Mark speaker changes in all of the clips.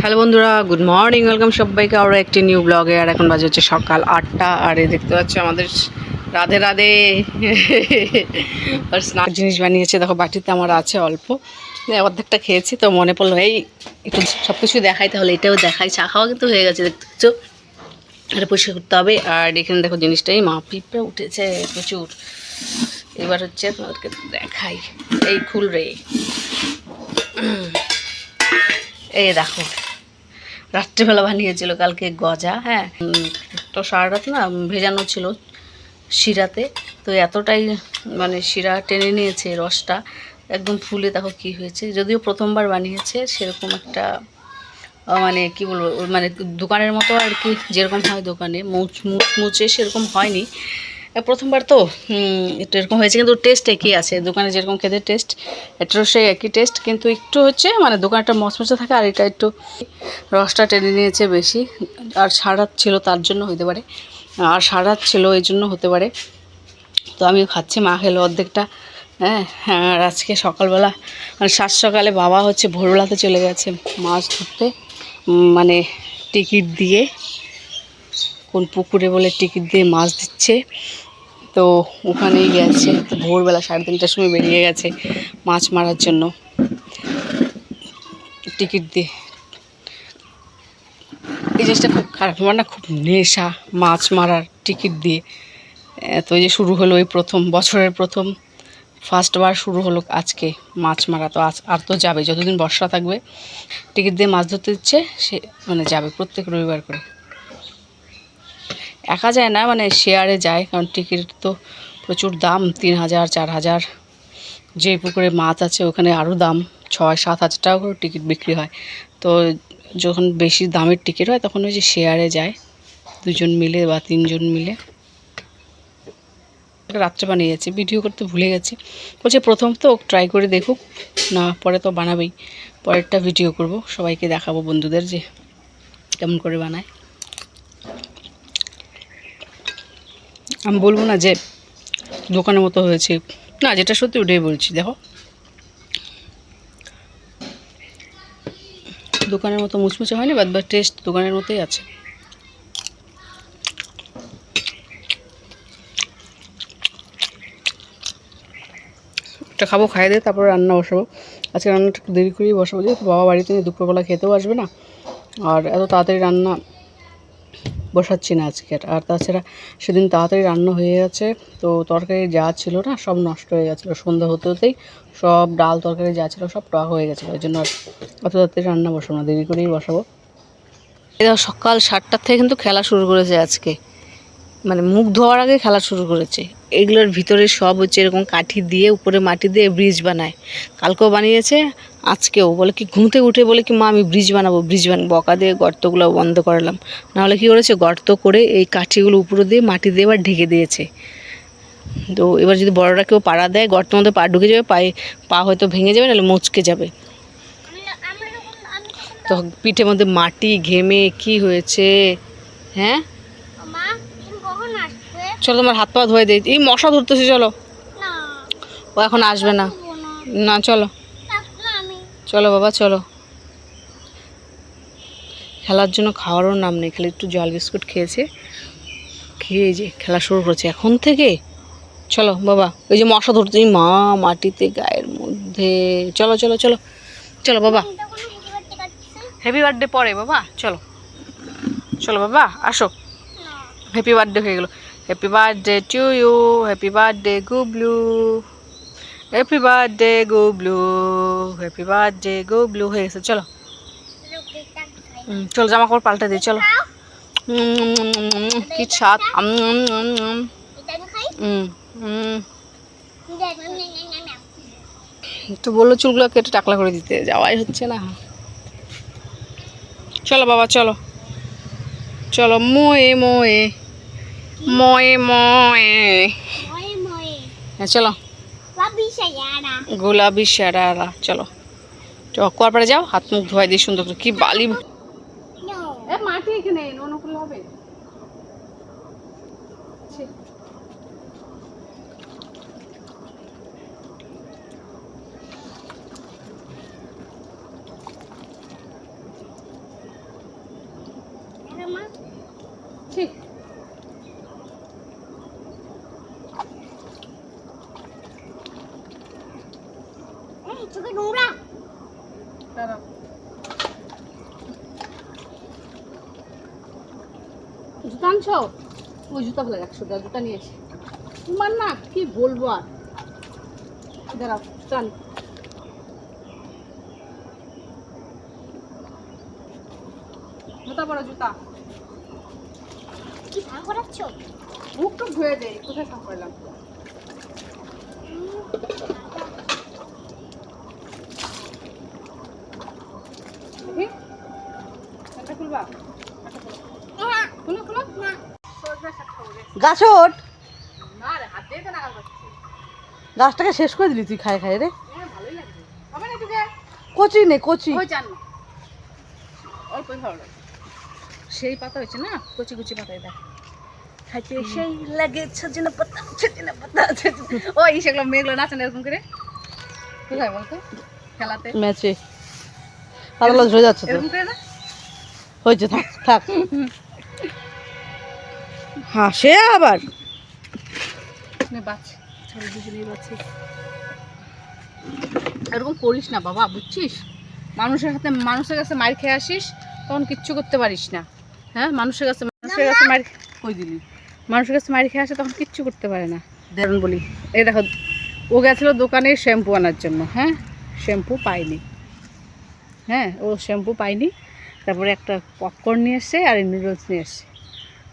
Speaker 1: Hello বন্ধুরা, good morning. Welcome সবাইকে আরও একটি নিউ ব্লগে। আর এখন বাজে হচ্ছে সকাল 8টা। আর এই দেখতে পাচ্ছ আমাদের রাধে রাধে আর স্নাক জিনিস বানিয়েছে। দেখো বাটিতে আমার আছে অল্প, অর্ধেকটা খেয়েছি। তো মনে পড়লো এই একটু সব কিছু দেখাই, তাহলে এটাও দেখাই। চা খাওয়া কিন্তু হয়ে গেছে, দেখতে পাচ্ছ। এটা পরিষ্কার করতে হবে। আর এখানে দেখো জিনিসটাই মা পিঁপড়ে উঠেছে প্রচুর। এবার হচ্ছে তোমাদেরকে দেখাই, এই খুল রে, এই দেখো রাত্রিবেলা বানিয়েছিল কালকে গজা। হ্যাঁ, তো সারা রাত না ভেজানো ছিল শিরাতে। তো এতটাই মানে শিরা টেনে নিয়েছে, রসটা একদম ফুলে। দেখো কি হয়েছে। যদিও প্রথমবার বানিয়েছে, সেরকম একটা মানে কি বলবো, মানে দোকানের মতো আর কি, যেরকম হয় দোকানে মুচমুচে সেরকম হয়নি। প্রথমবার তো একটু এরকম হয়েছে, কিন্তু টেস্ট একই আছে। দোকানে যেরকম খেতে টেস্ট, এটারও সেই একই টেস্ট, কিন্তু একটু হচ্ছে মানে দোকানটা মচমচে থাকে, আর এটা একটু রসটা টেনে নিয়েছে বেশি। আর সারা ছিল তার জন্য হতে পারে, আর সারা ছিল এই জন্য হতে পারে। তো আমিও খাচ্ছি, মা খেলো অর্ধেকটা। হ্যাঁ হ্যাঁ, আর আজকে সকালবেলা মানে সাত সকালে বাবা হচ্ছে ভোরবেলাতে চলে গেছে মাছ ধরতে। মানে টিকিট দিয়ে, কোন পুকুরে বলে টিকিট দিয়ে মাছ দিচ্ছে। তো ওখানেই গেছে ভোরবেলা 3:30টার সময় বেরিয়ে গেছে মাছ মারার জন্য টিকিট দিয়ে। এই জিনিসটা খুব খারাপ, আমার না খুব নেশা মাছ মারার টিকিট দিয়ে। তো এই যে শুরু হলো, এই প্রথম বছরের প্রথম ফার্স্টবার শুরু হলো আজকে মাছ মারা। তো আর তো যাবে, যতদিন বর্ষা থাকবে টিকিট দিয়ে মাছ ধরতে দিচ্ছে, সে মানে যাবে প্রত্যেক রবিবার করে। একা যায় না, মানে শেয়ারে যায়, কারণ টিকিট তো প্রচুর দাম, 3,000 4,000। যে পুকুরে মাছ আছে ওখানে আরও দাম, 6-7 হাজার টাকা করে টিকিট বিক্রি হয়। তো যখন বেশি দামের টিকিট হয় তখন ওই যে শেয়ারে যায়, 2জন মিলে বা 3জন মিলে। রাত্রে বানিয়েছি, ভিডিও করতে ভুলে গেছি। বলছে প্রথম তো ট্রাই করে দেখুক, না পরে তো বানাবেই। পরেরটা ভিডিও করব, সবাইকে দেখাবো বন্ধুদের যে কেমন করে বানায়। আমি বলবো না যে দোকানের মতো হয়েছে, না যেটা সত্যি ওটাই বলছি। দেখো দোকানের মতো মুচমুচে হয়নি, বাট টেস্ট দোকানের মতোই আছে। একটা খাবো, খাইয়ে দিয়ে তারপর রান্না বসাবো। আজকে রান্নাটা একটু দেরি করেই বসাবো, যেহেতু বাবা বাড়িতে নিয়ে দুপুরবেলা খেতেও আসবে না। আর এত তাড়াতাড়ি রান্না বসাচ্ছি না আজকে। আর তাছাড়া সেদিন তাড়াতাড়ি রান্না হয়ে গেছে, তো তরকারি যা ছিল না সব নষ্ট হয়ে গেছিলো। সন্ধ্যা হতে হতেই সব ডাল তরকারি যা ছিল সব টক হয়ে গেছিলো। ওই জন্য আর অত তাড়াতাড়ি রান্না বসাবো না, দেরি করেই বসাবো। এটা সকাল 7টার থেকে কিন্তু খেলা শুরু করেছে আজকে, মানে মুখ ধোয়ার আগে খেলা শুরু করেছে। এগুলোর ভিতরে সব হচ্ছে এরকম কাঠি দিয়ে, উপরে মাটি দিয়ে ব্রিজ বানায়। কালকেও বানিয়েছে, আজকেও বলে কি ঘুম থেকে উঠে বলে কি মা আমি ব্রিজ বানাবো, ব্রিজ বানাবো। বকা দিয়ে গর্তগুলো বন্ধ করালাম, নাহলে কী করেছে গর্ত করে এই কাঠিগুলো উপরে দিয়ে মাটি দিয়ে এবার ঢেকে দিয়েছে। তো এবার যদি বড়রা কেউ পাড়া দেয়, গর্তের মধ্যে পা ঢুকে যাবে, পা হয়তো ভেঙে যাবে, নাহলে মুচকে যাবে। তো পিঠের মধ্যে মাটি ঘেমে কি হয়েছে। হ্যাঁ চলো তোমার হাত পা ধুয়ে দিই, এই মশা ধরতেছি, চলো। ও এখন আসবে না, না চলো চলো বাবা চলো। খেলার জন্য খাওয়ারও নাম নেই, খালি একটু জল বিস্কুট খেয়েছে, খেয়ে যে খেলা শুরু করেছে এখন থেকে। চলো বাবা, ওই যে মশা ধরতেই মা মাটিতে গায়ের মধ্যে। চলো চলো চলো চলো বাবা, হ্যাপি বার্থডে পরে বাবা, চলো চলো বাবা আসো। হ্যাপি বার্থডে হয়ে গেলো, happy birthday to you, happy birthday Gublu, happy birthday Gublu, happy birthday Gublu হয়ে গেছে। চলো চলো জামা কাপড় পাল্টে দিই, চলো। কি স্বাদ। তো বললো চুলগুলো কেটে টাকলা করে দিতে, যাওয়াই হচ্ছে না। চলো বাবা চলো চলো, মোয়ে মোয়ে মোয়ে মোয়ে, হ্যাঁ চলো গোলাপি সারারা। চলো কুয়ার পাড়ে যাও, হাত মুখ ধোয়াই দিয়ে সুন্দর করে। কি বালি মাটি এখানে অনুকূল হবে। জুতা আনছো? ওই জুতা ফেলে 100 টাকা জুতা নিয়ে এসে তোমার না কি বলবো আর। দাঁড়াও জুতা আনি। জুতা পরো জুতা।
Speaker 2: কি ভাগ করাচ্ছ?
Speaker 1: মুখ তো ধুয়ে দেয়, কোথায় সাফ করলাম? খুলবা খুলো খুলো না
Speaker 3: গাছ ওঠ,
Speaker 1: না রে হাত দিয়ে তো নাগাল করছি।
Speaker 3: গাছটাকে শেষ করে দিলি তুই খায় খায় রে।
Speaker 1: হ্যাঁ ভালোই লাগবে। হবে না তোকে?
Speaker 3: কচি নে কচি।
Speaker 1: ওই জান না অল্পই ভালো লাগে। সেই পাতা হয়েছে না, কচি কচি পাতায় দেখ খাইতে সেই লাগে। সজনে পাতা সজনে পাতা ওই সেগুলো মেয়েগুলো নাচেন এরকম করে। কোথায় বলতো? খেলাতে
Speaker 3: ম্যাচে পাতলা ঝরে যাচ্ছে তো।
Speaker 1: এরকম করে না
Speaker 3: হয়েছে, থাক থাক। হাসে আবার
Speaker 1: বাচ্চা ছোট দুজনেই বাচ্চা। এরকম করিস না বাবা, বুঝছিস? মানুষের কাছে মার খেয়ে আসিস তখন কিচ্ছু করতে পারিস না। হ্যাঁ, মানুষের কাছে মার
Speaker 3: কই দিলি?
Speaker 1: মানুষের কাছে মার খেয়ে আসে তখন কিচ্ছু করতে পারে না। দেখুন বলি, এই দেখো ও গেছিলো দোকানে শ্যাম্পু আনার জন্য। হ্যাঁ, শ্যাম্পু পাইনি। হ্যাঁ, ও শ্যাম্পু পাইনি। তারপরে একটা পপকর্ন নিয়ে এসছে আর নুডলস নিয়ে এসছে।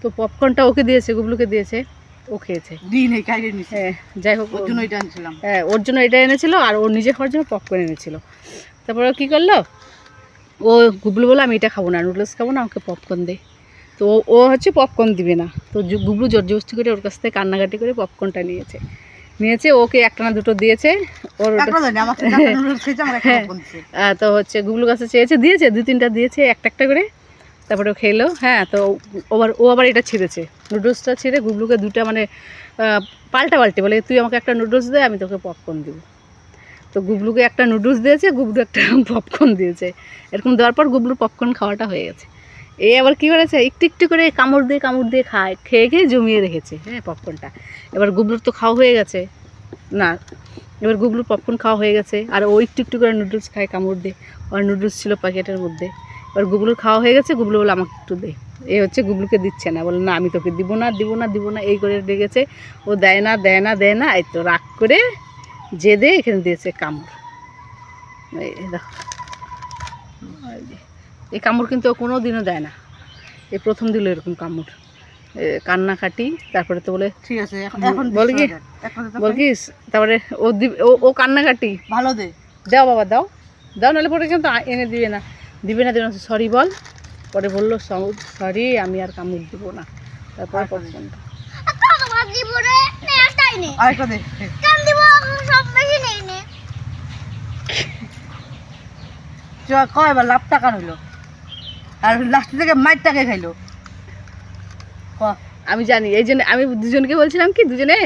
Speaker 1: তো পপকর্নটা ওকে দিয়েছে, গুবলুকে দিয়েছে, ও খেয়েছে। হ্যাঁ, যাই হোক,
Speaker 3: ওর জন্য এটা আনছিলাম।
Speaker 1: হ্যাঁ, ওর জন্য এটা এনেছিল আর ওর নিজে খাওয়ার জন্য পপকর্ন এনেছিল। তারপরে কী করলো, ও গুবলু বলে আমি এটা খাবো না, নুডলস খাবো না, আমাকে পপকর্ন দে। তো ও হচ্ছে পপকর্ন দিবে না। তো গুবলু জোরজবস্তি করে ওর কাছ থেকে কান্নাকাটি করে পপকর্নটা নিয়েছে। ওকে একটা না দুটো দিয়েছে। ওর তো হচ্ছে গুবলুর কাছে দিয়েছে 2-3টা দিয়েছে একটা একটা করে। তারপরে ও খেলো। হ্যাঁ, তো ও আবার এটা ছিঁড়েছে, নুডলসটা ছিঁড়ে গুবলুকে দুটা মানে পাল্টে বলে তুই আমাকে একটা নুডলস দে, আমি তোকে পপকর্ন দিব। তো গুবলুকে একটা নুডলস দিয়েছে, গুবলু একটা পপকর্ন দিয়েছে। এরকম দেওয়ার পর গুবলুর পপকর্ন খাওয়াটা হয়ে গেছে। এ আবার কী করেছে, একটু করে কামড় দিয়ে খেয়ে জমিয়ে রেখেছে। হ্যাঁ, পপকর্নটা এবার গুবলুর তো খাওয়া হয়ে গেছে না, এবার গুবলুর পপকর্ন খাওয়া হয়ে গেছে আর ও একটু করে নুডলস খায় কামড় দিয়ে। আর নুডলস ছিল প্যাকেটের মধ্যে। এবার গুবলুর খাওয়া হয়ে গেছে, গুবলু বলে আমাকে একটু দে। এ হচ্ছে গুবলুকে দিচ্ছে না, বলে না আমি তোকে দিব না এই করে রেখেছে। ও দেয় না, এই তো রাগ করে দে এখানে দিয়েছে কামড়। এই দেখো, এই কামড় কিন্তু ও কোনো দিনও দেয় না, এই প্রথম দিল এরকম কামড়। কান্নাকাটি। তারপরে তো বলে
Speaker 3: ঠিক আছে, এখন
Speaker 1: বল কি তারপরে ও কান্নাকাটি
Speaker 3: ভালো দে,
Speaker 1: দাও বাবা দাও নাহলে পরে কিন্তু এনে দিবে না সরি বল। পরে বললো সরি আমি আর কামড় দিব না। তারপরে
Speaker 3: আরেকটা দে। কয়বার লাভ টাকা হইলো আর লাস্ট থেকে মাইর টাকা খাইলো।
Speaker 1: আমি জানি, এই জন্য আমি দুজনকে বলছিলাম কি দুজনে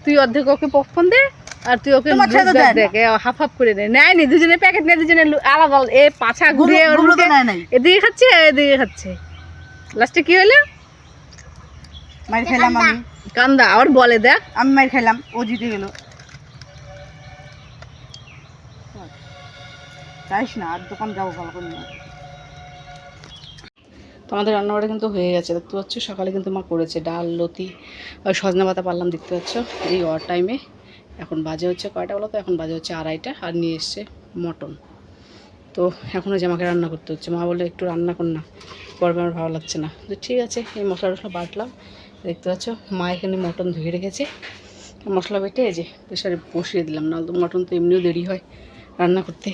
Speaker 1: তুই অর্ধেক ওকে পপকর্ন দে আর তুই ওকে হাফ করে নেয়নি। দুজনে প্যাকেট নিয়ে দুজনে আলাদা এ পাছা ঘুরিয়ে এদিকে খাচ্ছে। লাস্টে কি হলো,
Speaker 3: মাইর খাইলাম আমি।
Speaker 1: কান্দা আবার বলে দেখ
Speaker 3: আমি মাইর খাইলাম, ও জিতে গেল। যাইস না, আর দোকান যাবো ভালো করে।
Speaker 1: তো আমাদের রান্নাবাড়া কিন্তু হয়ে গেছে, দেখতে পাচ্ছ। সকালে কিন্তু মা করেছে ডাল, লতি, সজনা পাতা পারলাম, দেখতে পাচ্ছ এই অর টাইমে। এখন বাজে হচ্ছে কয়টা বলো তো, এখন বাজে হচ্ছে 2:30 আর নিয়ে এসছে মটন। তো এখনও জামাকে রান্না করতে হচ্ছে। মা বলে একটু রান্না কর না, গরমে আমার ভালো লাগছে না। তো ঠিক আছে, এই মশলা টশলা বাটলাম, দেখতে পাচ্ছ। মা এখানে মটন ধুয়ে রেখেছে, মশলা বেটে এই যে প্রেশারে বসিয়ে দিলাম। নাহলে তো মটন তো এমনিও দেরি হয় রান্না করতে,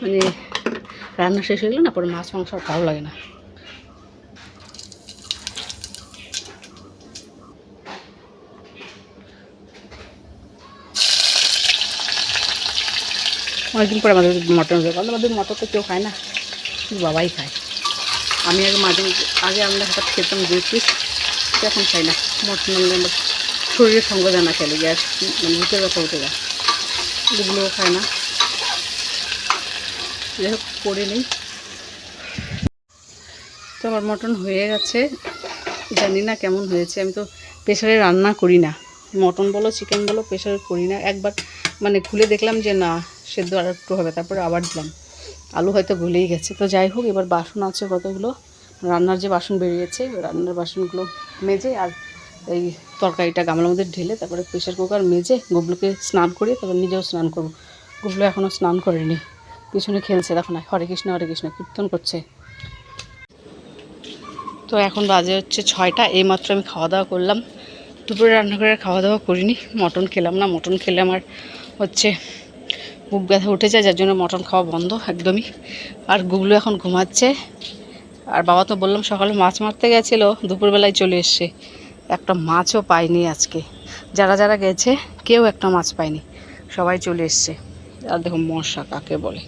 Speaker 1: মানে রান্না শেষ হয়ে গেলে না পরে মাছ মাংস আর ভালো লাগে না। অনেকদিন পরে আমাদের মটন হয়ে গেল। আমাদের মটন তো কেউ খায় না, শুধু বাবাই খায়। আমি আগে আমরা হঠাৎ খেতাম 2 পিস, এখন খাই না। মটন আমার শরীরের সঙ্গে দেয় না, খেলে গ্যাস মানে বুকের ব্যথা উঠে যায়, এগুলোও খায় না। যাই হোক করে নেই। তো আমার মটন হয়ে গেছে, জানি না কেমন হয়েছে। আমি তো প্রেশারে রান্না করি না, মটন বলো চিকেন বলো প্রেশারে করি না। একবার মানে খুলে দেখলাম যে না সেদ্ধ আর একটু হবে, তারপরে আবার দিলাম। আলু হয়তো গলেই গেছে। তো যাই হোক, এবার বাসন আছে কতগুলো, রান্নার যে বাসন বেরিয়েছে ওই রান্নার বাসনগুলো মেজে আর এই তরকারিটা গামলার মধ্যে ঢেলে তারপরে প্রেশার কুকার মেজে গুবলুকে স্নান করিয়ে তারপর নিজেও স্নান করবো। গুবলু এখনও স্নান করেনি, পিছনে খেলছে, দেখো না, হরে কৃষ্ণ কীর্তন করছে। তো এখন বাজে হচ্ছে 6টা, এইমাত্র আমি খাওয়া দাওয়া করলাম। দুপুরে রান্না করে খাওয়া দাওয়া করিনি, মটন খেলাম না। মটন খেলে আমার হচ্ছে বুক ব্যথা উঠে যায়, যার জন্য মটন খাওয়া বন্ধ একদমই। আর গুগলু এখন ঘুমাচ্ছে। আর বাবা তো বললাম সকালে মাছ মারতে গেছিলো, দুপুরবেলায় চলে এসছে, একটা মাছও পাইনি আজকে। যারা যারা গেছে কেউ একটা মাছ পায়নি, সবাই চলে এসছে। আর দেখো মশা কাকে বলে,